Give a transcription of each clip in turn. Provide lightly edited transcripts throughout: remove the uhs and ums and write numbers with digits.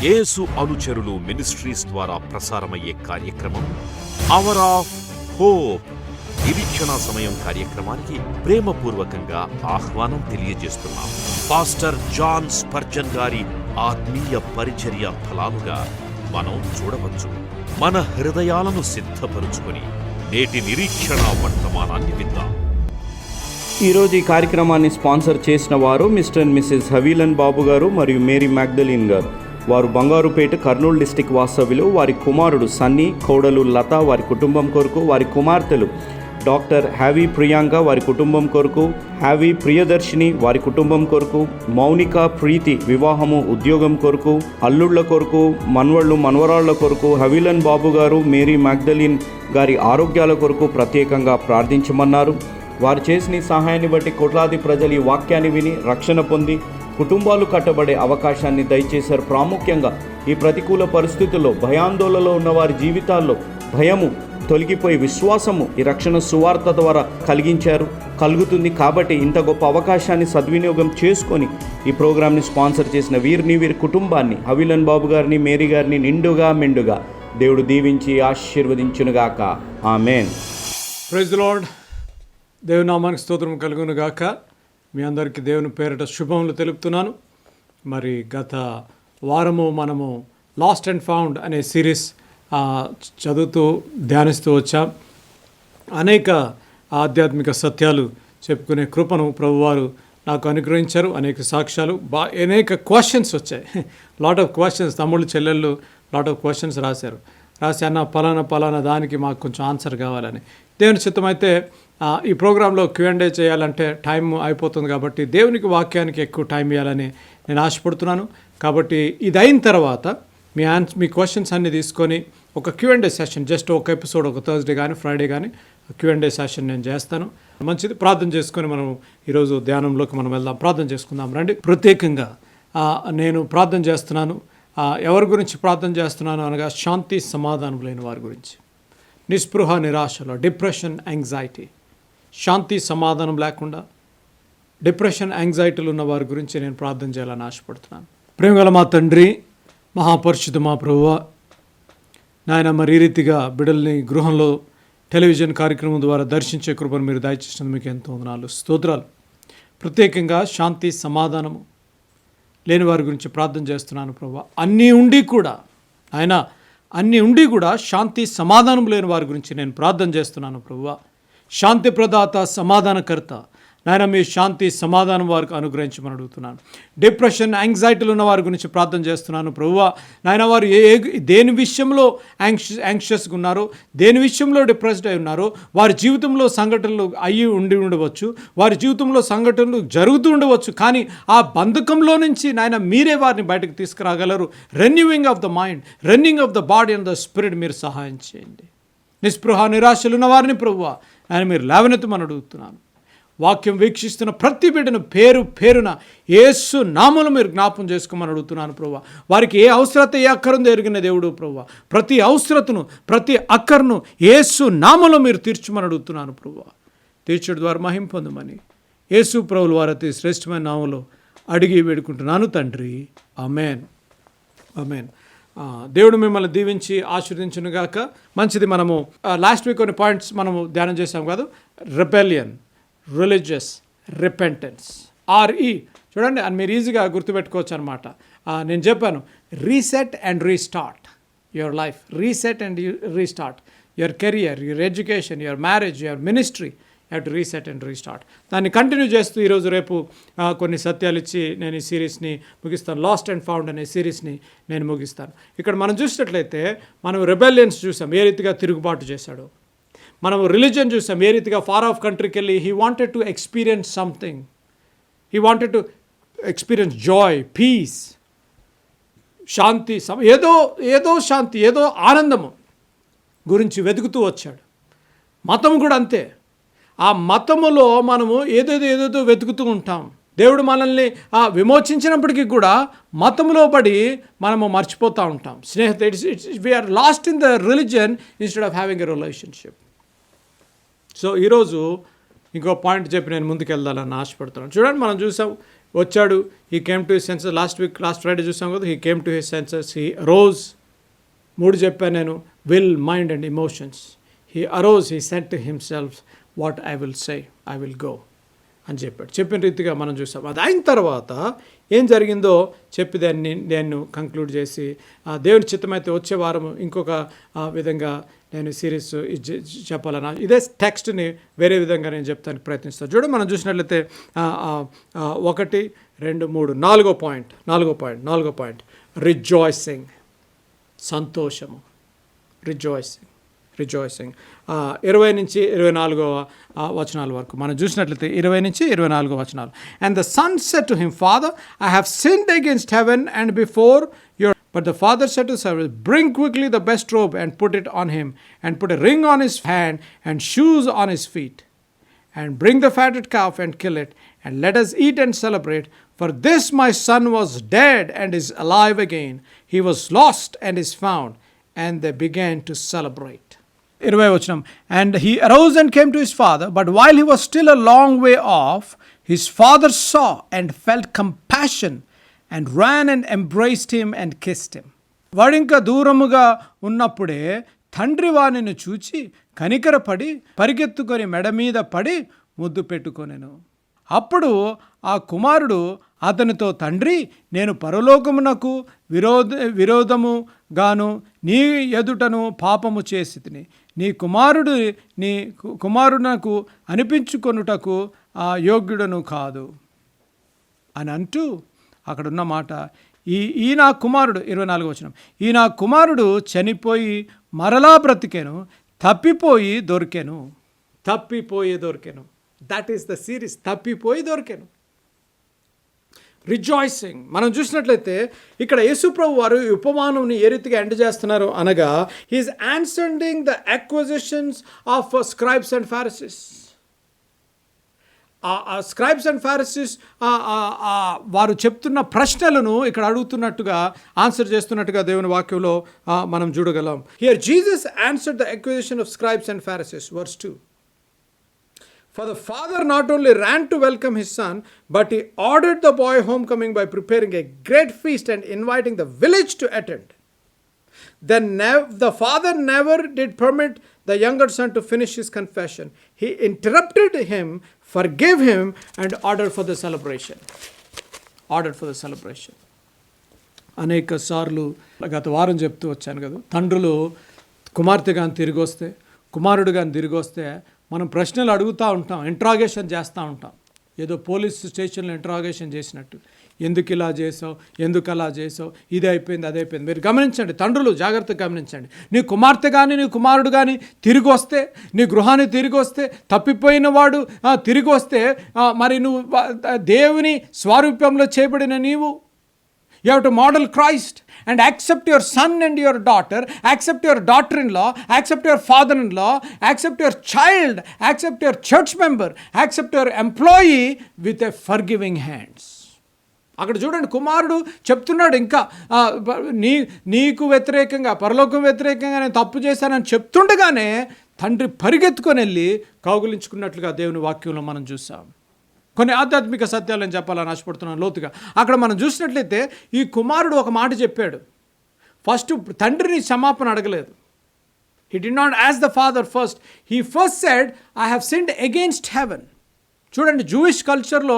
యేసు అనుచరులు మినిస్ట్రీస్ ద్వారా ప్రసారమయ్యే కార్యక్రమం అవర్ ఆఫ్ హోప్. నిరీక్షణ సమయం కార్యక్రమానికి ప్రేమపూర్వకంగా ఆహ్వానం తెలియజేస్తున్నాం. పాస్టర్ జాన్ స్పర్జన్ గారి ఆత్మీయ పరిచర్య ఫలాలుగా మనం చూడవచ్చు. మన హృదయాలను సిద్ధపరుచుకొని నేటి నిరీక్షణ వర్తమానాన్ని విందాం. ఈరోజు ఈ కార్యక్రమాన్ని స్పాన్సర్ చేసిన వారు మిస్టర్ అండ్ మిసెస్ హవీలన్ బాబు గారు మరియు మేరీ మ్యాగ్దలిన్ గారు. వారు బంగారుపేట, కర్నూలు డిస్టిక్ వాస్తవ్యులు. వారి కుమారుడు సన్నీ, కోడలు లత వారి కుటుంబం కొరకు, వారి కుమార్తెలు డాక్టర్ హ్యావీ ప్రియాంక వారి కుటుంబం కొరకు, హ్యావీ ప్రియదర్శిని వారి కుటుంబం కొరకు, మౌనిక ప్రీతి వివాహము ఉద్యోగం కొరకు, అల్లుళ్ల కొరకు, మన్వళ్ళు మనవరాళ్ల కొరకు, హవీలన్ బాబు గారు, మేరీ మ్యాగ్దలిన్ గారి ఆరోగ్యాల కొరకు ప్రత్యేకంగా ప్రార్థించమన్నారు. వారు చేసిన ఈ సహాయాన్ని బట్టి కోట్లాది ప్రజలు ఈ వాక్యాన్ని విని రక్షణ పొంది కుటుంబాలు కట్టబడే అవకాశాన్ని దయచేశారు. ప్రాముఖ్యంగా ఈ ప్రతికూల పరిస్థితుల్లో భయాందోళనలో ఉన్న వారి జీవితాల్లో భయము తొలగిపోయి విశ్వాసము ఈ రక్షణ సువార్త ద్వారా కలుగుతుంది. కాబట్టి ఇంత గొప్ప అవకాశాన్ని సద్వినియోగం చేసుకొని ఈ ప్రోగ్రాంని స్పాన్సర్ చేసిన వీరి కుటుంబాన్ని, హవీలన్ బాబు గారిని, మేరీ గారిని నిండుగా మెండుగా దేవుడు దీవించి ఆశీర్వదించునుగాక. ఆమేన్. Praise the lord. దేవుని నామానికి స్తోత్రం కలుగును గాక. మీ అందరికీ దేవుని పేరిట శుభములు తెలుపుతున్నాను. మరి గత వారము మనము లాస్ట్ అండ్ ఫౌండ్ అనే సిరీస్ చదువుతూ ధ్యానిస్తూ వచ్చాం. అనేక ఆధ్యాత్మిక సత్యాలు చెప్పుకునే కృపను ప్రభువారు నాకు అనుగ్రహించారు. అనేక సాక్ష్యాలు, అనేక క్వశ్చన్స్ వచ్చాయి. లాట్ ఆఫ్ క్వశ్చన్స్, తమ్ముళ్ళు చెల్లెళ్ళు లాట్ ఆఫ్ క్వశ్చన్స్ రాసి అన్న పలానా దానికి మాకు కొంచెం ఆన్సర్ కావాలని. దేవుని చిత్తమైతే ఈ ప్రోగ్రాంలో Q&A చేయాలంటే టైం అయిపోతుంది కాబట్టి దేవునికి వాక్యానికి ఎక్కువ టైం ఇవ్వాలని నేను ఆశపడుతున్నాను. కాబట్టి ఇది అయిన తర్వాత మీ క్వశ్చన్స్ అన్నీ తీసుకొని ఒక Q&A సెషన్, జస్ట్ ఒక ఎపిసోడ్, ఒక థర్స్డే కానీ ఫ్రైడే కానీ Q&A సెషన్ నేను చేస్తాను. మంచిది. ప్రార్థన చేసుకొని మనం ఈరోజు ధ్యానంలోకి మనం వెళ్దాం. ప్రార్థన చేసుకుందాం రండి. ప్రత్యేకంగా నేను ప్రార్థన చేస్తున్నాను. ఎవరి గురించి ప్రార్థన చేస్తున్నాను అనగా శాంతి సమాధానం లేని వారి గురించి, నిస్పృహ నిరాశలో, డిప్రెషన్, యాంగ్జైటీ, శాంతి సమాధానం లేకుండా డిప్రెషన్, యాంగ్జైటీలు ఉన్న వారి గురించి నేను ప్రార్థన చేయాలని ఆశపడుతున్నాను. ప్రేమగల మా తండ్రి, మహాపరిశుద్ధ మా ప్రభువా, నాయన మరి ఈ రీతిగా బిడ్డల్ని గృహంలో టెలివిజన్ కార్యక్రమం ద్వారా దర్శించే కృపను మీరు దయచేసినందుకు మీకు ఎంతో వందనాలు, స్తోత్రాలు. ప్రత్యేకంగా శాంతి సమాధానము లేని వారి గురించి ప్రార్థన చేస్తున్నాను ప్రభువా. అన్నీ ఉండి కూడా శాంతి సమాధానం లేని వారి గురించి నేను ప్రార్థన చేస్తున్నాను ప్రభువా. శాంతి ప్రదాత, సమాధానకర్త నాయన, మీ శాంతి సమాధానం వారికి అనుగ్రహించమని అడుగుతున్నాను. డిప్రెషన్, యాంగ్జైటీలు ఉన్న వారి గురించి ప్రార్థన చేస్తున్నాను ప్రభువా. నాయన వారు దేని విషయంలో యాంగ్షియస్గా ఉన్నారో, దేని విషయంలో డిప్రెస్డ్ అయి ఉన్నారో, వారి జీవితంలో సంఘటనలు ఉండవచ్చు, వారి జీవితంలో సంఘటనలు జరుగుతూ ఉండవచ్చు. కానీ ఆ బంధకంలో నుంచి నాయన మీరే వారిని బయటకు తీసుకురాగలరు. Renewing of the mind, renewing of the body and the spirit మీరు సహాయం చేయండి. నిస్పృహ నిరాశలు ఉన్న వారిని ప్రభువా ఆయన మీరు లేవనెత్తమని అడుగుతున్నాను. వాక్యం వీక్షిస్తున్న ప్రతి బిడ్డను పేరున యేసు నామములో మీరు జ్ఞాపం చేసుకోమని అడుగుతున్నాను ప్రభువా. వారికి ఏ అవసరత, ఏ అక్కరుందో ఎరిగిన దేవుడు ప్రభువా. ప్రతి అవసరతను, ప్రతి అక్కర్ను యేసు నామములో మీరు తీర్చమని అడుగుతున్నాను ప్రభువా. తీర్చడం ద్వారా మహిమ పొందమని యేసు ప్రభువుల వారి అతి శ్రేష్టమైన నామములో అడిగి వేడుకుంటున్నాను తండ్రి. ఆమేన్. ఆమేన్. దేవుడు మిమ్మల్ని దీవించి ఆశీర్వదించునుగాక. మంచిది. మనము లాస్ట్ వీక్ కొన్ని పాయింట్స్ మనము ధ్యానం చేసాం కాదు. రెబెలియన్, రిలీజియస్, రిపెంటెన్స్, RE చూడండి, అని మీరు ఈజీగా గుర్తుపెట్టుకోవచ్చు అనమాట. నేను చెప్పాను, reset and restart your life, reset and restart your career, your education, your marriage, your ministry. Have to reset and restart. దాన్ని కంటిన్యూ చేస్తూ ఈరోజు రేపు కొన్ని సత్యాలు ఇచ్చి నేను ఈ సిరీస్ని ముగిస్తాను. లాస్ట్ అండ్ ఫౌండ్ అనే సిరీస్ని నేను ముగిస్తాను. ఇక్కడ మనం చూసినట్లయితే మనం రెబెలియన్స్ చూసాం, ఏ రీతిగా తిరుగుబాటు చేశాడు. మనము రిలీజియన్ చూసాం, ఏ రీతిగా ఫార్ ఆఫ్ కంట్రీకి వెళ్ళి he wanted to experience something, he wanted to experience joy, peace, శాంతి, ఏదో శాంతి, ఏదో ఆనందము గురించి వెతుకుతూ వచ్చాడు. మతం కూడా అంతే. ఆ మతములో మనము ఏదేదో వెతుకుతూ ఉంటాం. దేవుడు మనల్ని విమోచించినప్పటికీ కూడా మతంలో పడి మనము మర్చిపోతూ ఉంటాం. We are lost in the religion instead of having a relationship. So ఈరోజు ఇంకో పాయింట్ చెప్పి నేను ముందుకు వెళ్దాలని ఆశపడుతున్నాను. చూడండి, మనం చూసాం వచ్చాడు. He came to his senses. Last Friday చూసాం కదా, he came to his senses, he arose. 3 చెప్పాను నేను, will, mind and emotions. He arose, he said to himself, what I will say, I will go అని చెప్పాడు. చెప్పిన రీతిగా మనం చూసాం. అది అయిన తర్వాత ఏం జరిగిందో చెప్పి నేను కంక్లూడ్ చేసి, దేవుని చిత్తమైతే వచ్చే వారం ఇంకొక విధంగా నేను సిరీస్ చెప్పాలన్నా ఇదే టెక్స్ట్ని వేరే విధంగా నేను చెప్తానికి ప్రయత్నిస్తాను. చూడండి, మనం చూసినట్లయితే 1, 2, 3, 4వ పాయింట్ రిజాయిసింగ్, సంతోషము, రిజాయిసింగ్ 20 నుంచి 24వ వచనాల వరకు మనం చూసినట్లయితే 20 నుంచి 24వ వచనాలు. And the son said to him, father, I have sinned against heaven and before your. But the father said to his servants, bring quickly the best robe and put it on him, and put a ring on his hand and shoes on his feet. And bring the fatted calf and kill it, and let us eat and celebrate. For this my son was dead and is alive again. He was lost and is found. And they began to celebrate. 20వ వచనం. And he arose and came to his father, but while he was still a long way off, his father saw and felt compassion, and ran and embraced him and kissed him. వాడు ఇంకా దూరముగా ఉన్నప్పుడే తండ్రి వానిని చూచి కనికరపడి పరిగెత్తుకొని మెడ మీద పడి ముద్దు పెట్టుకొనెను. అప్పుడు ఆ కుమారుడు అతనితో, తండ్రి, నేను పరలోకమునకు విరోధముగాను నీ ఎదుటను పాపము చేసి తిని నీ కుమారునకు అనిపించుకొనుటకు యోగ్యుడను కాదు అని అంటూ అక్కడున్న మాట, ఈ నా కుమారుడు, 24వ వచనం, ఈ నా కుమారుడు చనిపోయి మరలా బ్రతికెను, తప్పిపోయి దొరికెను. దట్ ఈస్ ద సిరీస్, తప్పిపోయి దొరికెను. రిజాయిసింగ్. మనం చూసినట్లయితే ఇక్కడ యేసుప్రభు వారు ఈ ఉపమానంని ఏ రీతిగా ఎండ్ చేస్తున్నారు అనగా, he's answering the acquisitions of scribes and Pharisees. Scribes and Pharisees వారు చెప్తున్న ప్రశ్నలను ఇక్కడ అడుగుతున్నట్టుగా, ఆన్సర్ చేస్తున్నట్టుగా దేవుని వాక్యంలో మనం చూడగలం. Here Jesus answered the acquisition of scribes and Pharisees. Verse 2. For the father not only ran to welcome his son, but he ordered the boy homecoming by preparing a great feast and inviting the village to attend. Then the father never did permit the younger son to finish his confession. He interrupted him, forgave him, and ordered for the celebration. అనేక సార్లు గత వారం చెప్తూ వచ్చాను కదా, తండ్రులు కుమార్తె కానీ తిరిగి వస్తే, కుమారుడు కానీ తిరిగి వస్తే మనం ప్రశ్నలు అడుగుతూ ఉంటాం, ఇంట్రాగేషన్ చేస్తూ ఉంటాం. ఏదో పోలీస్ స్టేషన్లో ఇంట్రాగేషన్ చేసినట్టు, ఎందుకు ఇలా చేసావు, ఎందుకు అలా చేసావు, ఇది అయిపోయింది, అది అయిపోయింది. మీరు గమనించండి, తండ్రులు జాగ్రత్తగా గమనించండి. నీ కుమార్తె కానీ నీ కుమారుడు కానీ తిరిగి వస్తే, నీ గృహానికి తిరిగి వస్తే, తప్పిపోయిన వాడు తిరిగి వస్తే, మరి నువ్వు దేవుని స్వారూప్యంలో చేయబడిన నీవు, you have to model Christ and accept your son and your daughter, accept your daughter-in-law, accept your father-in-law, accept your child, accept your church member, accept your employee with a forgiving hands. అక్కడ చూడండి, కుమారుడు చెప్తున్నాడు, ఇంకా నీకు వ్యతిరేకంగా, పరలోకం వ్యతిరేకంగా నేను తప్పు చేశానని చెప్తుండగానే తండ్రి పరిగెత్తుకొని వెళ్ళి కౌగులించుకున్నట్లుగా దేవుని వాక్యంలో మనం చూసాం. కొన్ని ఆధ్యాత్మిక సత్యాలను చెప్పాలని ఆశపడుతున్నాను లోతుగా. అక్కడ మనం చూసినట్లయితే ఈ కుమారుడు ఒక మాట చెప్పాడు. ఫస్ట్ తండ్రిని క్షమాపణ అడగలేదు. He did not ask the father first. He first said, I have sinned against heaven. చూడండి, జూయిష్ కల్చర్లో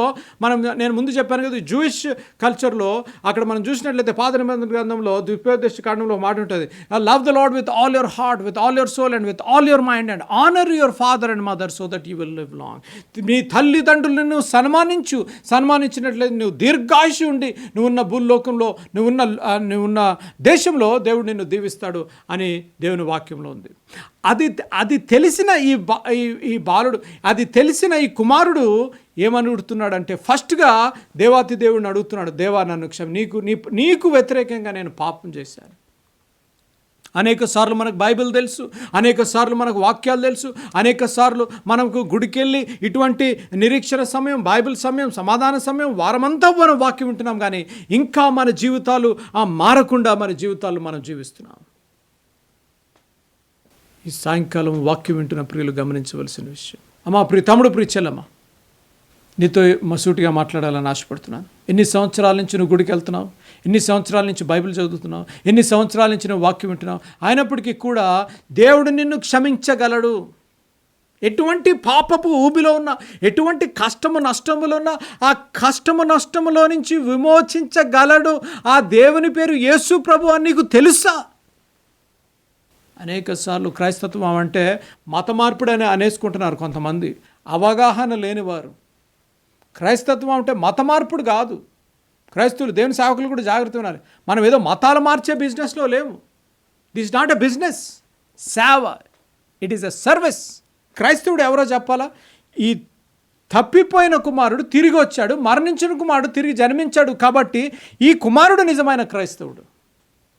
నేను ముందు చెప్పాను కదా, జూయిష్ కల్చర్లో అక్కడ మనం చూసినట్లయితే పాత నిబంధన గ్రంథంలో ద్వితీయోపదేశ కాండంలో మాట ఉంటుంది, love the Lord with all your heart, with all your soul and with all your mind and honour your father and mother so that you will live long. నీ తల్లిదండ్రులను నువ్వు సన్మానించినట్లయితే నువ్వు దీర్ఘాయుషు ఉండి నువ్వున్న భూలోకంలో, నువ్వున్న దేశంలో దేవుడు నిన్ను దీవిస్తాడు అని దేవుని వాక్యంలో ఉంది. అది తెలిసిన ఈ బాలుడు, అది తెలిసిన ఈ కుమారుడు ఏమని అడుగుతున్నాడంటే, ఫస్ట్గా దేవాతి దేవుడిని అడుగుతున్నాడు, దేవా నన్ను నీకు వ్యతిరేకంగా నేను పాపం చేశాను. అనేక సార్లు మనకు బైబిల్ తెలుసు, అనేక సార్లు మనకు వాక్యాలు తెలుసు, అనేక సార్లు మనకు గుడికెళ్ళి ఇటువంటి నిరీక్షణ సమయం, బైబిల్ సమయం, సమాధాన సమయం, వారమంతా మనం వాక్యం వింటున్నాం, కానీ ఇంకా మన జీవితాలు మారకుండా మన జీవితాలు మనం జీవిస్తున్నాం. ఈ సాయంకాలం వాక్యం వింటున్న ప్రియులు గమనించవలసిన విషయం. అమ్మా, ప్రియ తమ్ముడు, ప్రియ చెల్లమ్మ, నీతో మసూటిగా మాట్లాడాలని ఆశపడుతున్నాను. ఎన్ని సంవత్సరాల నుంచి నువ్వు గుడికి వెళ్తున్నావు, ఎన్ని సంవత్సరాల నుంచి బైబిల్ చదువుతున్నావు, ఎన్ని సంవత్సరాల నుంచి నువ్వు వాక్యం వింటున్నావు, అయినప్పటికీ కూడా దేవుడు నిన్ను క్షమించగలడు. ఎటువంటి పాపపు ఊబిలో ఉన్నా, ఎటువంటి కష్టము నష్టములో ఉన్నా, ఆ కష్టము నష్టములో నుంచి విమోచించగలడు. ఆ దేవుని పేరు యేసు ప్రభు అని నీకు తెలుసా? అనేక సార్లు క్రైస్తత్వం అంటే మత మార్పిడి అనేసుకుంటున్నారు కొంతమంది, అవగాహన లేనివారు. క్రైస్తత్వం అంటే మత మార్పుడు కాదు. క్రైస్తవులు, దేవుని సేవకులు కూడా జాగ్రత్త ఉన్నారు. మనం ఏదో మతాలు మార్చే బిజినెస్లో లేము. This is not a business, సేవ, ఇట్ ఈస్ ఎ సర్వీస్. క్రైస్తవుడు ఎవరో చెప్పాలా? ఈ తప్పిపోయిన కుమారుడు తిరిగి వచ్చాడు, మరణించిన కుమారుడు తిరిగి జన్మించాడు. కాబట్టి ఈ కుమారుడు నిజమైన క్రైస్తవుడు.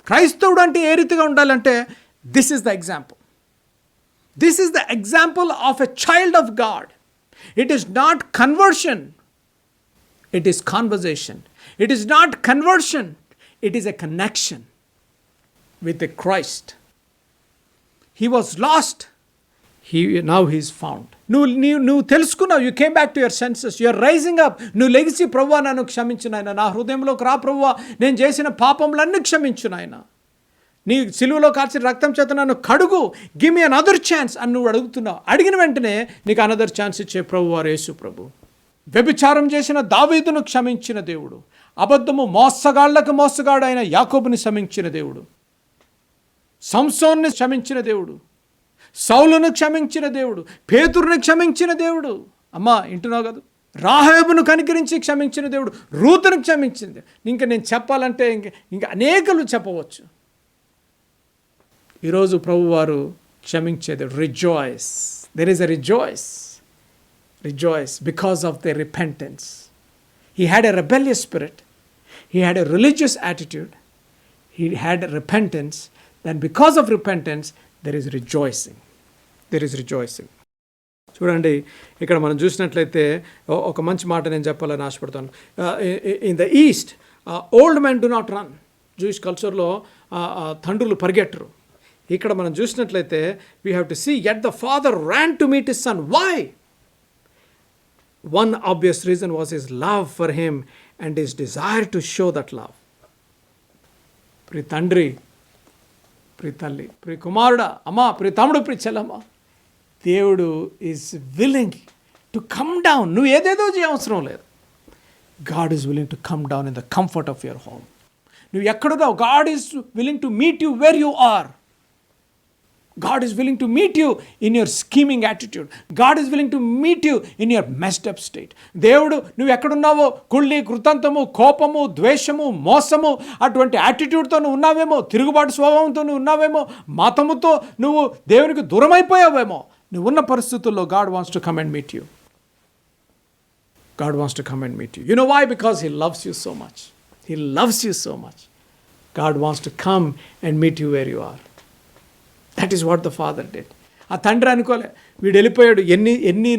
క్రైస్తవుడు అంటే ఏ రీతిగా ఉండాలంటే, this is the example. This is the example of a child of God. It is not conversion, it is conversation. It is not conversion, it is a connection with the Christ. He was lost, now he is found. నువ్వు తెలుసుకున్నావు, you came back to your senses, you are rising up. నువ్వు లెగిసి, ప్రభువా నన్ను క్షమించు నాయన, నా హృదయంలోకి రా ప్రభువా, నేను చేసిన పాపములన్నీ క్షమించు నాయన, నీ సిలువలో కార్చిన రక్తం చేత నన్ను కడుగు, గివ్ మీ అనదర్ ఛాన్స్ అని నువ్వు అడుగుతున్నావు. అడిగిన వెంటనే నీకు అనదర్ ఛాన్స్ ఇచ్చే ప్రభువారు యేసు ప్రభు. వ్యభిచారం చేసిన దావీదును క్షమించిన దేవుడు, అబద్ధము మోసగాళ్లకు మోసగాడైన యాకోబుని క్షమించిన దేవుడు, సంసోన్ని క్షమించిన దేవుడు, సౌలును క్షమించిన దేవుడు, పేతురుని క్షమించిన దేవుడు. అమ్మా వింటున్నావు కదా? రాహేబును కనికరించి క్షమించిన దేవుడు, రూతును క్షమించింది. ఇంకా నేను చెప్పాలంటే ఇంకా అనేకలు చెప్పవచ్చు. ఈరోజు ప్రభువారు క్షమించే దేవుడు. Rejoice, there is a rejoice because of their repentance. He had a rebellious spirit, he had a religious attitude, he had a repentance. Then because of repentance there is rejoicing. చూడండి, ఇక్కడ మనం చూసినట్లయితే ఒక మంచి మాట నేను చెప్పాలని ఆశపడతాను. In the east old men do not run. Jewish కల్చర్లో తండ్రులు పరిగెట్టరు. ఇక్కడ మనం చూసినట్లయితే we have to see yet the father ran to meet his son. Why? One obvious reason was his love for him and his desire to show that love. ప్రియ తండ్రి, ప్రియ తల్లి, ప్రియ కుమారుడా, అమ్మా, ప్రియ తమ్ముడు, ప్రియ చెల్లమ్మ, దేవుడు is willing to come down. నువ్వు ఏదేదో చేయవసరం లేదు. God is willing to come down in the comfort of your home. నువ్వు ఎక్కడున్నావు, God is willing to meet you where you are. God is willing to meet you in your scheming attitude. God is willing to meet you in your messed up state. దేవుడు నువ్వు ఎక్కడున్నావో, కుళ్ళి, కృతంతము, కోపము, ద్వేషము, మోసము అటువంటి యాటిట్యూడ్తో నువ్వు ఉన్నావేమో, తిరుగుబాటు స్వభావంతో నువ్వు ఉన్నావేమో, మతముతో నువ్వు దేవునికి దూరం అయిపోయావేమో, నువ్వు ఉన్న పరిస్థితుల్లో God wants to come and meet you. God wants to come and meet you. You know why? Because He loves you so much. He loves you so much. God wants to come and meet you where you are. That is what the father did. ఆ తండ్రి అనుకోలే, వీడు వెళ్ళిపోయాడు, ఎన్ని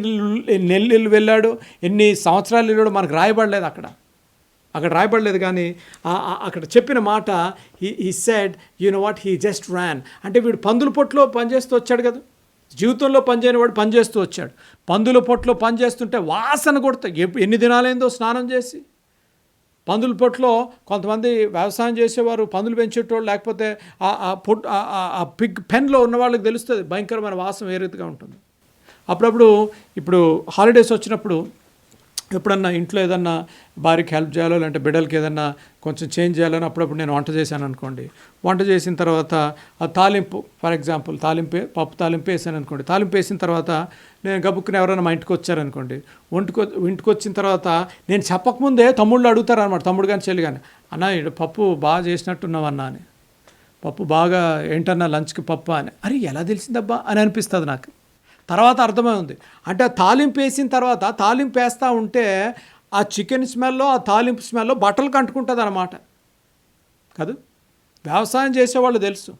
నెలలు వెళ్ళాడు, ఎన్ని సంవత్సరాలు వెళ్ళాడు మనకు రాయబడలేదు. అక్కడ రాయబడలేదు. కానీ అక్కడ చెప్పిన మాట, he said, you know what, he just ran. అంటే వీడు పందుల పొట్టులో పనిచేస్తూ వచ్చాడు కదా, జీవితంలో పనిచేయని వాడు పనిచేస్తూ వచ్చాడు. పందుల పొట్టులో పనిచేస్తుంటే వాసన కొడతాయి. ఎన్ని దినాలైందో స్నానం చేసి. పందుల పొట్టులో కొంతమంది వ్యవసాయం చేసేవారు, పందులు పెంచేటోళ్ళు, లేకపోతే ఆ పిగ్ పెన్లో ఉన్న వాళ్ళకి తెలుస్తుంది భయంకరమైన వాసన ఏ రీతిగా ఉంటుంది. అప్పుడప్పుడు ఇప్పుడు హాలిడేస్ వచ్చినప్పుడు ఎప్పుడన్నా ఇంట్లో ఏదన్నా భార్యకి హెల్ప్ చేయాలో, లేదంటే బిడ్డలకి ఏదన్నా కొంచెం చేంజ్ చేయాలని అప్పుడప్పుడు నేను వంట చేశాను అనుకోండి. వంట చేసిన తర్వాత ఆ తాలింపు, ఫర్ ఎగ్జాంపుల్ పప్పు తాలింపు వేసాను అనుకోండి. తాలింపు వేసిన తర్వాత నేను గబుక్కుని ఎవరైనా మా ఇంటికి వచ్చారనుకోండి, ఇంటికి వచ్చిన తర్వాత నేను చెప్పకముందే తమ్ముళ్ళు అడుగుతారు అనమాట, తమ్ముడు కానీ చెల్లి కానీ, అన్న పప్పు బాగా చేసినట్టున్నావు అన్న అని, పప్పు బాగా ఏంటన్నా లంచ్కి పప్పు అని. అరే ఎలా తెలిసిందబ్బా అని అనిపిస్తుంది నాకు. తర్వాత అర్థమైంది, అంటే తాలింపు వేసిన తర్వాత తాలింపు వేస్తూ ఉంటే ఆ చికెన్ స్మెల్లో, ఆ తాలింపు స్మెల్లో బట్టలు కంటుకుంటుంది అన్నమాట కాదు. వ్యవసాయం చేసేవాళ్ళు తెలుసు,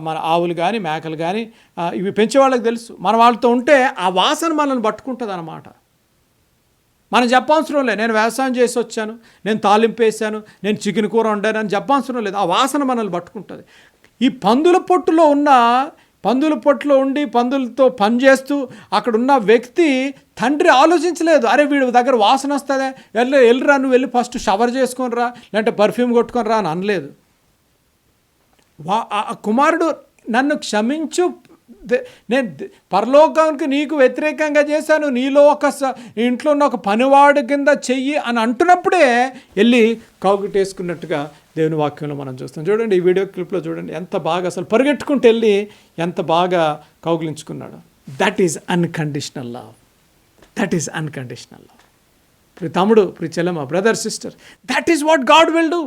మన ఆవులు కానీ మేకలు కానీ ఇవి పెంచేవాళ్ళకి తెలుసు. మన వాళ్ళతో ఉంటే ఆ వాసన మనల్ని పట్టుకుంటుంది అన్నమాట. మనం చెప్పవసరం లేదు, నేను వ్యవసాయం చేసి వచ్చాను, నేను తాలింపు వేసాను, నేను చికెన్ కూర వండాను అని చెప్పవసరం లేదు. ఆ వాసన మనల్ని పట్టుకుంటుంది. ఈ పందుల పొట్టులో ఉన్న పందుల పొట్టులో ఉండి పందులతో పనిచేస్తూ అక్కడ ఉన్న వ్యక్తి తండ్రి ఆలోచించలేదు, అరే వీడి దగ్గర వాసన వస్తుందే, వెళ్ళిరా నువ్వు వెళ్ళి ఫస్ట్ షవర్ చేసుకొని రా, లేదంటే పర్ఫ్యూమ్ కొట్టుకొని రా అని అనలేదు. ఆ కుమారుడు నన్ను క్షమించు, నేను పరలోకానికి నీకు వ్యతిరేకంగా చేశాను, నీలో ఇంట్లో ఉన్న ఒక పనివాడు కింద చెయ్యి అని అంటున్నప్పుడే వెళ్ళి కౌగిటేసుకున్నట్టుగా దేవుని వాక్యంలో మనం చూస్తాం. చూడండి, ఈ వీడియో క్లిప్లో చూడండి ఎంత బాగా అసలు పరిగెట్టుకుంటూ వెళ్ళి ఎంత బాగా కౌగిలించుకున్నాడు. That is unconditional love. That is unconditional love. ప్రియ తమ్ముడు, ప్రియ చెల్లెమ్మ, brother, sister, that is what God will do.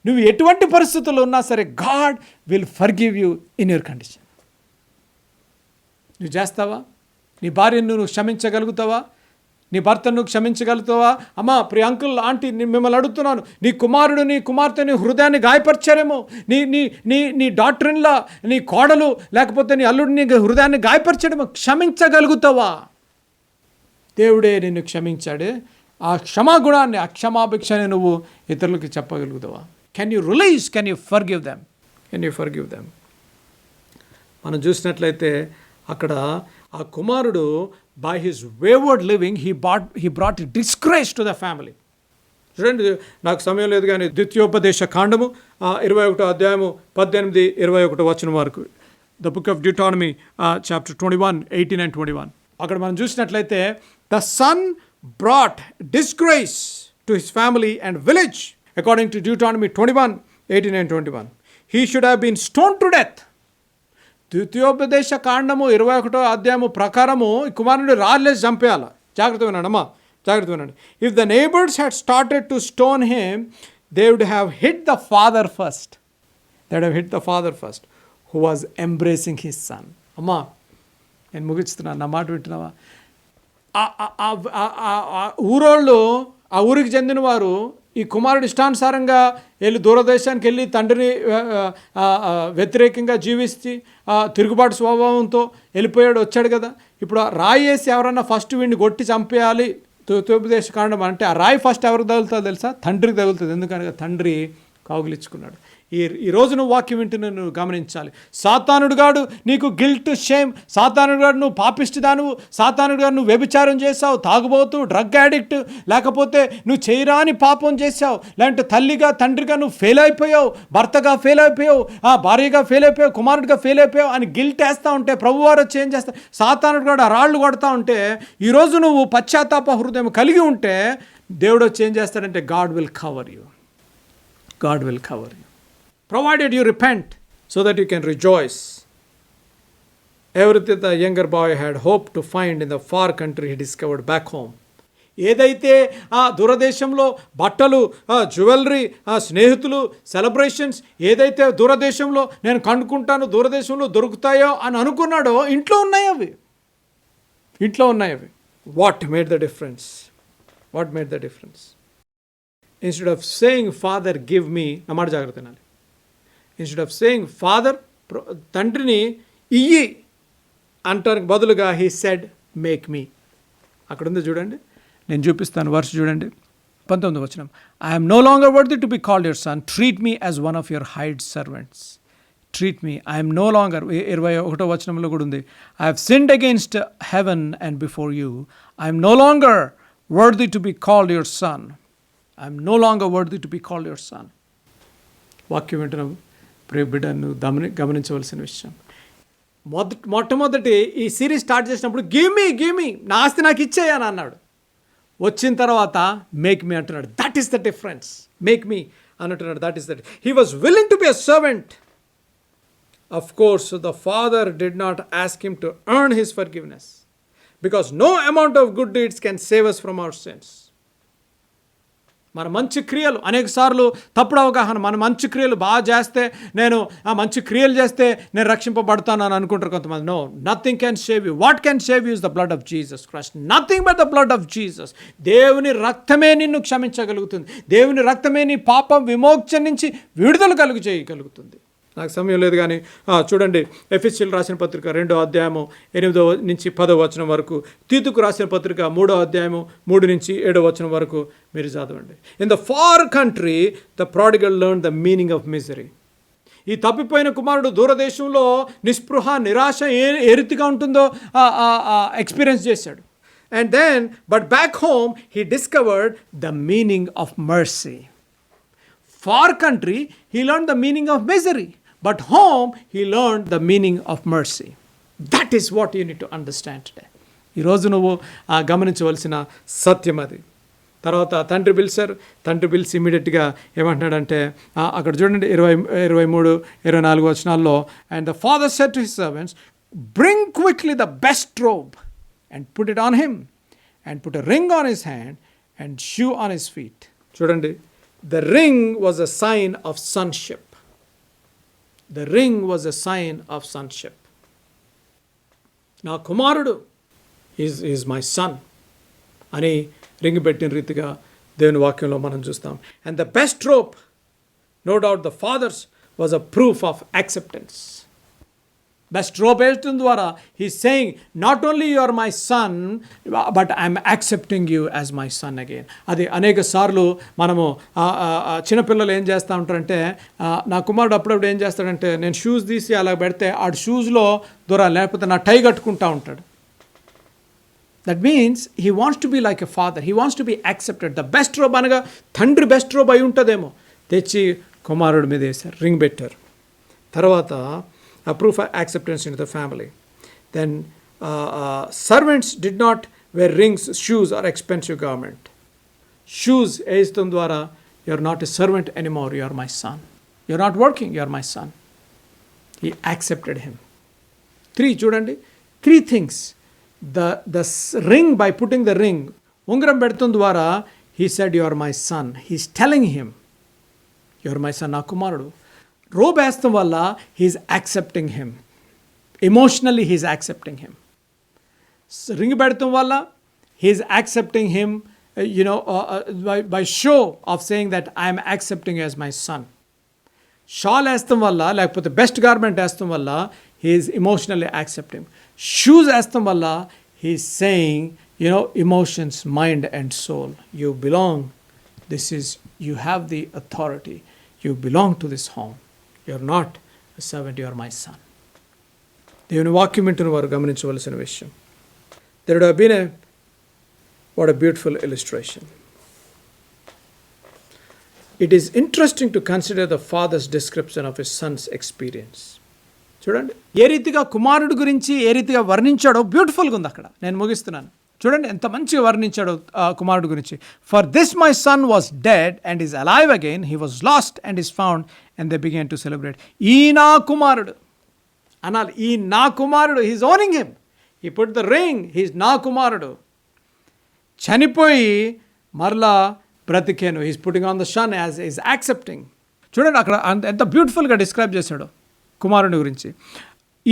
నువ్వు ఎటువంటి పరిస్థితుల్లో ఉన్నా సరే God will forgive you in your condition. నువ్వు చేస్తావా? నీ భార్యను నువ్వు క్షమించగలుగుతావా? నీ భర్తను నువ్వు క్షమించగలుగుతావా? అమ్మా, ప్రియ అంకుల్, ఆంటీ, మిమ్మల్ని అడుగుతున్నాను, నీ కుమారుడు నీ కుమార్తె నీ హృదయాన్ని గాయపరిచారేమో, నీ నీ నీ నీ డాక్టర్లా నీ కోడలు లేకపోతే నీ అల్లుడు నీ హృదయాన్ని గాయపరిచాడేమో, క్షమించగలుగుతావా? దేవుడే నిన్ను క్షమించాడే, ఆ క్షమాగుణాన్ని, ఆ క్షమాభిక్షని నువ్వు ఇతరులకు చెప్పగలుగుతావా? Can you release, can you forgive them, can you forgive them? మనం చూసినట్లయితే అక్కడ ఆ కుమారుడు by his wayward living he brought disgrace to the family. చూడండి, నాకు సమయం లేదు కానీ ద్వితీయోపదేశ కాండము 21 అధ్యాయము 18-21 వచనం వరకు, the book of Deuteronomy chapter 21, 18 and 21. అక్కడ మనం చూసినట్లయితే the son brought disgrace to his family and village according to Deuteronomy 21, 18 and 21. He should have been stone to death. ద్వితీయోపదేశ కాండము 21 అధ్యాయము ప్రకారము ఈ కుమారుని రాళ్ళేసి చంపేయాల. జాగ్రత్త వినండి, జాగ్రత్త వినండి. If the neighbours had started to stone him, they would have hit the father first. They would have hit the father first who was embracing his son. అమ్మా, నేను ముగిస్తున్నాను, నా మాట వింటున్నావా? ఊరోళ్ళు, ఆ ఊరికి చెందిన వారు ఈ కుమారుడు ఇష్టానుసారంగా వెళ్ళి దూరదేశానికి వెళ్ళి తండ్రిని వ్యతిరేకంగా జీవిస్తే తిరుగుబాటు స్వభావంతో వెళ్ళిపోయాడు, వచ్చాడు కదా. ఇప్పుడు రాయి వేసి ఎవరన్నా ఫస్ట్ వీడిని కొట్టి చంపేయాలి, ద్వితీయోపదేశ కాండం అంటే ఆ రాయి ఫస్ట్ ఎవరికి తగులుతుందో తెలుసా? తండ్రికి తగులుతుంది. ఎందుకనగా తండ్రి కౌగిలించుకున్నాడు. ఈ రోజు నువ్వు వాక్యం వింటున్నా, నువ్వు గమనించాలి. సాతానుడు గాడు నీకు గిల్ట్, షేమ్, సాతానుడు గాడు నువ్వు పాపిష్టిదానువు, సాతానుడు గాడు నువ్వు వ్యభిచారం చేసావు, తాగుబోతు, డ్రగ్ అడిక్ట్, లేకపోతే నువ్వు చేయరాని పాపం చేసావు, లేదంటే తల్లిగా తండ్రిగా నువ్వు ఫెయిల్ అయిపోయావు, భర్తగా ఫెయిల్ అయిపోయావు, భార్యగా ఫెయిల్ అయిపోయావు, కుమారుడిగా ఫెయిల్ అయిపోయావు అని గిల్ట్ వేస్తూ ఉంటే ప్రభువారు వచ్చి ఏం చేస్తా, సాతానుడు గాడు ఆ రాళ్ళు కొడతా ఉంటే, ఈరోజు నువ్వు పశ్చాత్తాప హృదయం కలిగి ఉంటే దేవుడు వచ్చి ఏం చేస్తాడంటే God will cover you. God will cover you, provided you repent so that you can rejoice. Everything the younger boy had hoped to find in the far country he discovered back home. ఏదైతే ఆ దూరదేశంలో బట్టలు, jewellery, స్నేహితులు, celebrations ఏదైతే దూరదేశంలో నేను కనుక్కుంటాను, దూరదేశంలో దొరుకుతాయో అని అనుకున్నాడో ఇంట్లో ఉన్నాయి అవి, ఇంట్లో ఉన్నాయి అవి. What made the difference? What made the difference? Instead of saying, Father, give me, నా మాట జాగ్రత్త వినాలి. Instead of saying, Father, తండ్రిని ఇయ్యి అంటానికి బదులుగా he said, make me. అక్కడ ఉంది చూడండి, నేను చూపిస్తాను, వర్ష చూడండి, 19వ వచనం. I am no longer worthy to be called your son. Treat me as one of your hired servants. Treat me. I am no longer, 21వ వచనంలో కూడా ఉంది, I have sinned against heaven and before you. I am no longer worthy to be called your son. I am no longer worthy to be called your son. వాక్యం వింటున్నావు ప్రియ బిడ్డను గమనించవలసిన విషయం. మొట్టమొదటి ఈ సిరీస్ స్టార్ట్ చేసినప్పుడు గివ్ మీ నా ఆస్తి నాకు ఇచ్చేయని అన్నాడు. వచ్చిన తర్వాత మేక్ మీ అంటున్నాడు. That is the difference. Make me అంటున్నాడు. That is that. He was willing to be a servant. Of course, the father did not ask him to earn his forgiveness, because no amount of good deeds can save us from our sins. మన మంచి క్రియలు, అనేక సార్లు తప్పుడు అవగాహన, మన మంచి క్రియలు బాగా చేస్తే, నేను ఆ మంచి క్రియలు చేస్తే నేను రక్షింపబడతాను అని అనుకుంటారు కొంతమంది. No, nothing can save you. What can save you is the blood of Jesus Christ. Nothing but the blood of Jesus. దేవుని రక్తమే నిన్ను క్షమించగలుగుతుంది. దేవుని రక్తమే నీ పాపం విమోచన నుంచి విడుదల చేయగలుగుతుంది. నాకు సమయం లేదు కానీ చూడండి, ఎఫెసీయులకు రాసిన పత్రిక 2వ అధ్యాయము 8వ నుంచి 10వ వచనం వరకు, తీతుకు రాసిన పత్రిక 3వ అధ్యాయము 3 నుంచి 7వ వచనం వరకు మీరు చదవండి. In the far country the prodigal learn the meaning of misery. ఈ తప్పిపోయిన కుమారుడు దూరదేశంలో నిస్పృహ నిరాశ ఏ రీతిగా ఉంటుందో ఎక్స్పీరియన్స్ చేశాడు. And then but back home he discovered the meaning of mercy. Far country he learn the meaning of misery, but home he learn the meaning of mercy. That is what you need to understand today. ఈరోజు నువ్వు గమనించవలసిన సత్యం అది. తర్వాత తండ్రి పిలిచి ఇమీడియట్గా ఏమంటున్నాడంటే అక్కడ చూడండి 23, 24 వచనాల్లో, and the father said to his servants, bring quickly the best robe and put it on him and put a ring on his hand and shoe on his feet. చూడండి, the ring was a sign of sonship. The ring was a sign of sonship. నా కుమారుడు is my son అని ring పెట్టిన రీతిగా దేవుని వాక్యంలో మనం చూస్తాం. And the best robe, no doubt the father's was a proof of acceptance. Best robe వేయడం ద్వారా he saying not only you are my son but I'm accepting you as my son again. అది అనేక సార్లు మనము చిన్నపిల్లలు ఏం చేస్తూ ఉంటారంటే, నా కుమారుడు అప్పుడప్పుడు ఏం చేస్తాడంటే, నేను షూస్ తీసి అలా పెడితే ఆ షూస్లో దూరాలి, లేకపోతే నా టై కట్టుకుంటూ ఉంటాడు. That means he wants to be like a father. He wants to be accepted. The best robe అనగా తండ్రి బెస్ట్ రోబ్ అయి ఉంటుందేమో, తెచ్చి కుమారుడి మీద వేశారు, రింగ్ పెట్టారు. తర్వాత a proof of acceptance into the family. Then servants did not wear rings, shoes or expensive garment. Shoes వేయడం ద్వారా you are not a servant anymore, you are my son. You are not working, you are my son. He accepted him. 3 చూడండి, 3 things. The ring, by putting the ring, ఉంగరం పెడతం ద్వారా he said you are my son. He's telling him you are my son, నా కుమారుడు. Robe వేస్తాం వల్ల he's accepting him. Emotionally he's accepting him. Ring పెడతం వల్ల he's accepting him, by show of saying that I am accepting you as my son. Shawl వేస్తాం వల్ల, లేకపోతే best garment వేస్తాం వల్ల he is emotionally accepting. Shoes వేస్తాం వల్ల he is saying, emotions, mind and soul, you belong. You have the authority. You belong to this home. You are not a servant, you are my son. దేవుని వాక్యం వింటున్న వారు గమనించవలసిన విషయం. There would have been what a beautiful illustration. It is interesting to consider the father's description of his son's experience. చూడండి, ఏ రీతిగా కుమారుడు గురించి ఏ రీతిగా వర్ణించాడో బ్యూటిఫుల్గా ఉంది అక్కడ. నేను ముగిస్తున్నాను. చూడండి ఎంత మంచిగా వర్ణించాడో కుమారుడు గురించి. For this my son was dead and is alive again, he was lost and is found and they began to celebrate. ఈ నా కుమారుడు అనాలి, ఈ నా కుమారుడు, he's owning him. He put the ring, he's నా కుమారుడు. చనిపోయి మరలా బ్రతికేను, he's putting on the son as is accepting. చూడండి అక్కడ ఎంత బ్యూటిఫుల్గా డిస్క్రైబ్ చేశాడు కుమారుడి గురించి.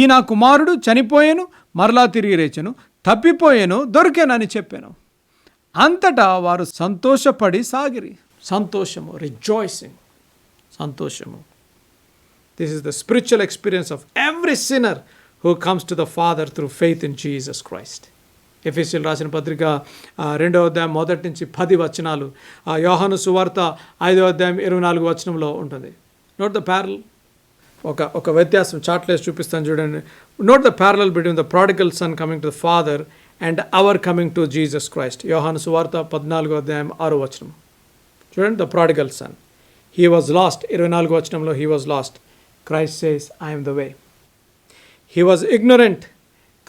ఈ నా కుమారుడు చనిపోయాను, మరలా తిరిగి లేచెను, తప్పిపోయాను, దొరికానని చెప్పాను. అంతటా వారు సంతోషపడి సాగిరి. సంతోషము, రిజాయిసింగ్, సంతోషము. This is the spiritual experience of every sinner who comes to the father through faith in Jesus Christ. ఎఫెసీయులు రాసిన పత్రిక 2వ అధ్యాయం 1 నుంచి 10 వచనాలు, యోహాను సువార్త 5వ అధ్యాయం 24 వచనంలో ఉంటుంది. Note the parallel. ఒక వ్యత్యాసం చార్ట్లేసి చూపిస్తాను చూడండి. Note the parallel between the prodigal son coming to the father and our coming to Jesus Christ. యోహాను సువార్త 14వ అధ్యాయం 6వ వచనం చూడండి. The prodigal son, he was lost. 24వ వచనంలో he was lost. Christ says I am the way. He was ignorant.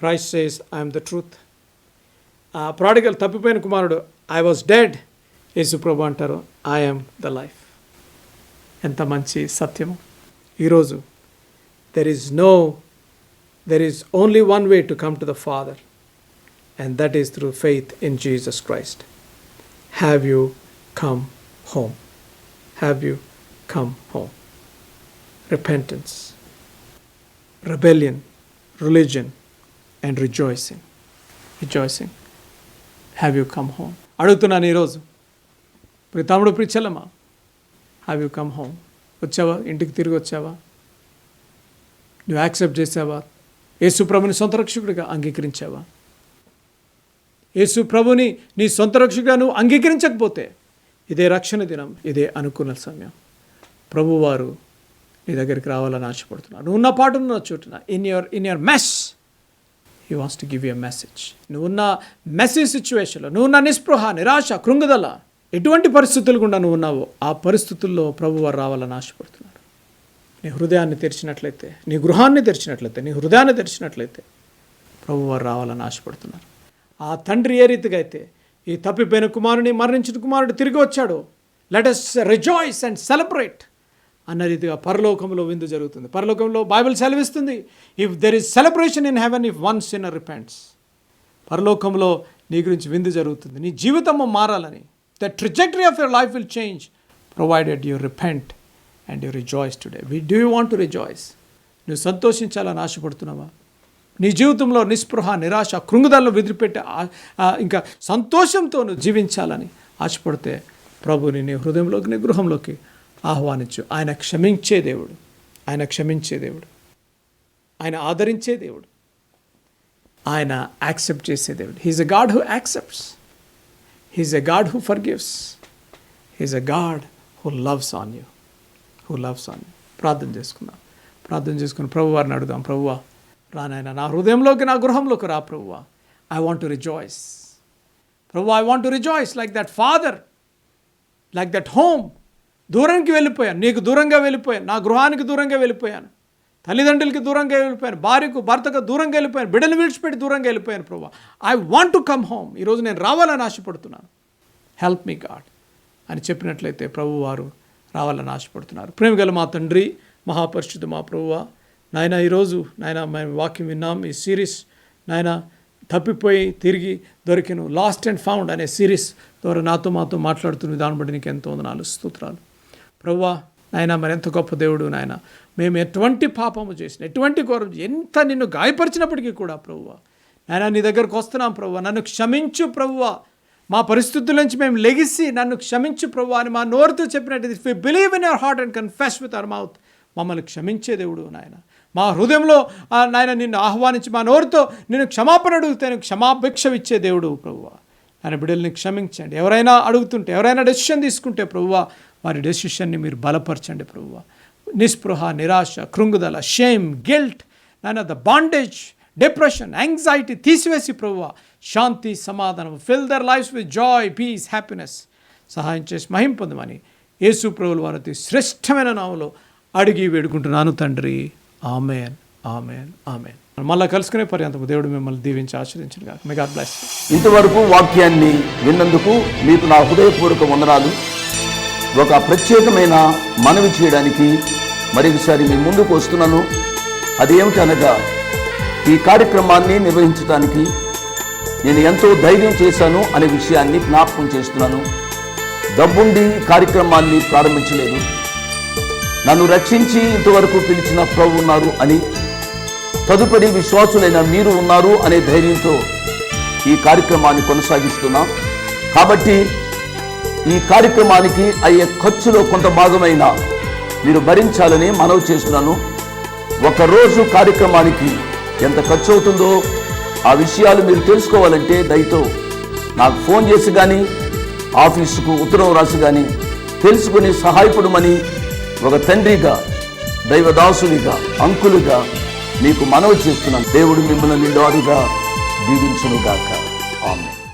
Christ says I am the truth. Prodigal తప్పిపోయిన కుమారుడు, ఐ వాజ్ డెడ్. యేసు ప్రభు అంటారు, ఐ యామ్ ద లైఫ్. ఎంత మంచి సత్యము. ఈరోజు there is only one way to come to the Father, and that is through faith in Jesus Christ. Have you come home? Have you come home? Repentance, rebellion, religion, and rejoicing. Have you come home? అడుగుతున్నాను ఈరోజు, ప్రియ తమ్ముడు, ప్రియ చెల్లెమ్మ, have you come home? వచ్చావా? ఇంటికి తిరిగి వచ్చావా? నువ్వు accept చేసావా? యేసు ప్రభుని సొంత రక్షకుడిగా అంగీకరించావా? యేసు ప్రభుని నీ సొంత రక్షకుడిగా నువ్వు అంగీకరించకపోతే ఇదే రక్షణ దినం, ఇదే అనుకున్న సమయం. ప్రభువారు నీ దగ్గరికి రావాలని ఆశపడుతున్నాను. నువ్వు ఉన్న పాటున్న చోటున in your mess he wants to give you a message. నువ్వున్న మెస్సీ సిచ్యువేషన్లో, నువ్వున్న నిస్పృహ, నిరాశ, కృంగుదల, ఎటువంటి పరిస్థితులు గుండా నువ్వు ఉన్నావో ఆ పరిస్థితుల్లో ప్రభువారు రావాలని ఆశపడుతున్నాడు. నీ హృదయాన్ని తెరిచినట్లయితే, నీ గృహాన్ని తెరిచినట్లయితే, నీ హృదయాన్ని తెరిచినట్లయితే ప్రభువారు రావాలని ఆశపడుతున్నారు. ఆ తండ్రి ఏ రీతిగా అయితే ఈ తప్పిపోయిన కుమారుని, మరణించిన కుమారుడు తిరిగి వచ్చాడు, let us rejoice and celebrate అన్న రీతిగా పరలోకంలో విందు జరుగుతుంది. పరలోకంలో బైబిల్ సెలవిస్తుంది, if there is celebration in heaven if one sinner repents. పరలోకంలో నీ గురించి విందు జరుగుతుంది. నీ జీవితము మారాలని, the trajectory of your life will change provided you repent and you rejoice today. Do you want to rejoice? నువ్వు సంతోషించాలని ఆశపడుతున్నావా? నీ జీవితంలో నిస్పృహ, నిరాశ, కృంగుదలను వదిలిపెట్టి ఇంకా సంతోషంతో నువ్వు జీవించాలని ఆశపడితే ప్రభుని నీ హృదయంలోకి, నీ గృహంలోకి ఆహ్వానించు. ఆయన క్షమించే దేవుడు, ఆయన క్షమించే దేవుడు, ఆయన ఆదరించే దేవుడు, ఆయన యాక్సెప్ట్ చేసే దేవుడు. He's a God who accepts, he's a God who forgives, he's a God who loves on you, ప్రార్థన చేసుకుందాం. ప్రార్థన చేసుకుని ప్రభువారిని అడుగుదాం. ప్రభువా రానాయన, నా హృదయంలోకి, నా గృహంలోకి రా ప్రభువా. ఐ వాంట్ టు రిజాయిస్ ప్రభువా, I want to rejoice like that father, like that home. దూరానికి వెళ్ళిపోయాను, నీకు దూరంగా వెళ్ళిపోయాను, నా గృహానికి దూరంగా వెళ్ళిపోయాను, తల్లిదండ్రులకి దూరంగా వెళ్ళిపోయాను, భార్యకు భర్తకు దూరంగా వెళ్ళిపోయాను, బిడ్డలు విడిచిపెట్టి దూరంగా వెళ్ళిపోయాను ప్రభువా. I want to come home. ఈరోజు నేను రావాలని ఆశపడుతున్నాను. హెల్ప్ మీ గాడ్ అని చెప్పినట్లయితే ప్రభువారు రావాలని ఆశపడుతున్నారు. ప్రేమగల మా తండ్రి, మహాపరిశుద్ధ మా ప్రభువా, నాయన ఈరోజు నాయన మేము వాక్యం విన్నాం. ఈ సిరీస్ నాయన తప్పిపోయి తిరిగి దొరికిన లాస్ట్ అండ్ ఫౌండ్ అనే సిరీస్ ద్వారా నాతో మాతో మాట్లాడుతున్న దాన్ని బట్టి నీకు ఎంతో వందనాలు, స్తోత్రాలు ప్రభువా. నాయన మరి ఎంత గొప్ప దేవుడు నాయన. మేము ఎటువంటి పాపము చేసిన, ఎటువంటి ఘోరం, ఎంత నిన్ను గాయపరిచినప్పటికీ కూడా ప్రభువా నాయన నీ దగ్గరకు వస్తున్నాం ప్రభువా. నన్ను క్షమించు ప్రభువా. మా పరిస్థితుల నుంచి మేము లెగిసి నన్ను క్షమించు ప్రభువా అని మా నోరుతో చెప్పినట్టు, if we believe in your heart and confess with our mouth, మమ్మల్ని క్షమించే దేవుడు నాయన. మా హృదయంలో నాయన నిన్ను ఆహ్వానించి మా నోరుతో నిన్ను క్షమాపణ అడుగుతాను, క్షమాభిక్ష ఇచ్చే దేవుడు ప్రభువా. ఆయన బిడ్డల్ని క్షమించండి. ఎవరైనా అడుగుతుంటే, ఎవరైనా డెసిషన్ తీసుకుంటే ప్రభువా, వారి డెసిషన్ని మీరు బలపరచండి ప్రభువా. నిస్పృహ, నిరాశ, కృంగుదల, షేమ్, గిల్ట్, నాయన ద బాండేజ్, డిప్రెషన్, యాంగ్జైటీ తీసివేసి ప్రభువా శాంతి, సమాధానం, fill their lives with joy, peace, happiness సహాయం చేసి మహిమ పొందమని యేసు ప్రభువుల వారి శ్రేష్టమైన నామములో అడిగి వేడుకుంటున్నాను తండ్రి. ఆమేన్, ఆమేన్, ఆమేన్. మళ్ళీ కలుసుకునే పర్యంతం దేవుడు మిమ్మల్ని దీవించి ఆశీర్వదించును గాక. May God bless. ఇంతవరకు వాక్యాన్ని విన్నందుకు మీకు నా హృదయపూర్వక వందనాలు. ఒక ప్రత్యేకమైన మనవి చేయడానికి మరొకసారి మీ ముందుకు వస్తున్నాను. అదేమిటనగా, ఈ కార్యక్రమాన్ని నిర్వహించడానికి నేను ఎంతో ధైర్యం చేశాను అనే విషయాన్ని జ్ఞాపకం చేస్తున్నాను. డబ్బుండి కార్యక్రమాన్ని ప్రారంభించలేదు. నన్ను రక్షించి ఇంతవరకు పిలిచిన ప్రభు ఉన్నారు అని, తదుపరి విశ్వాసులైన మీరు ఉన్నారు అనే ధైర్యంతో ఈ కార్యక్రమాన్ని కొనసాగిస్తున్నాం. కాబట్టి ఈ కార్యక్రమానికి అయ్యే ఖర్చులో కొంత భాగమైన మీరు భరించాలని మనవి చేస్తున్నాను. ఒకరోజు కార్యక్రమానికి ఎంత ఖర్చు అవుతుందో ఆ విషయాలు మీరు తెలుసుకోవాలంటే దయతో నాకు ఫోన్ చేసి కానీ, ఆఫీసుకు ఉత్తరం రాసి కానీ తెలుసుకుని సహాయపడమని ఒక తండ్రిగా, దైవదాసునిగా, అంకులుగా మీకు మనవి చేస్తున్నాను. దేవుడు మిమ్మల్ని నిండారుగా దీవించునుగాక. ఆమేన్.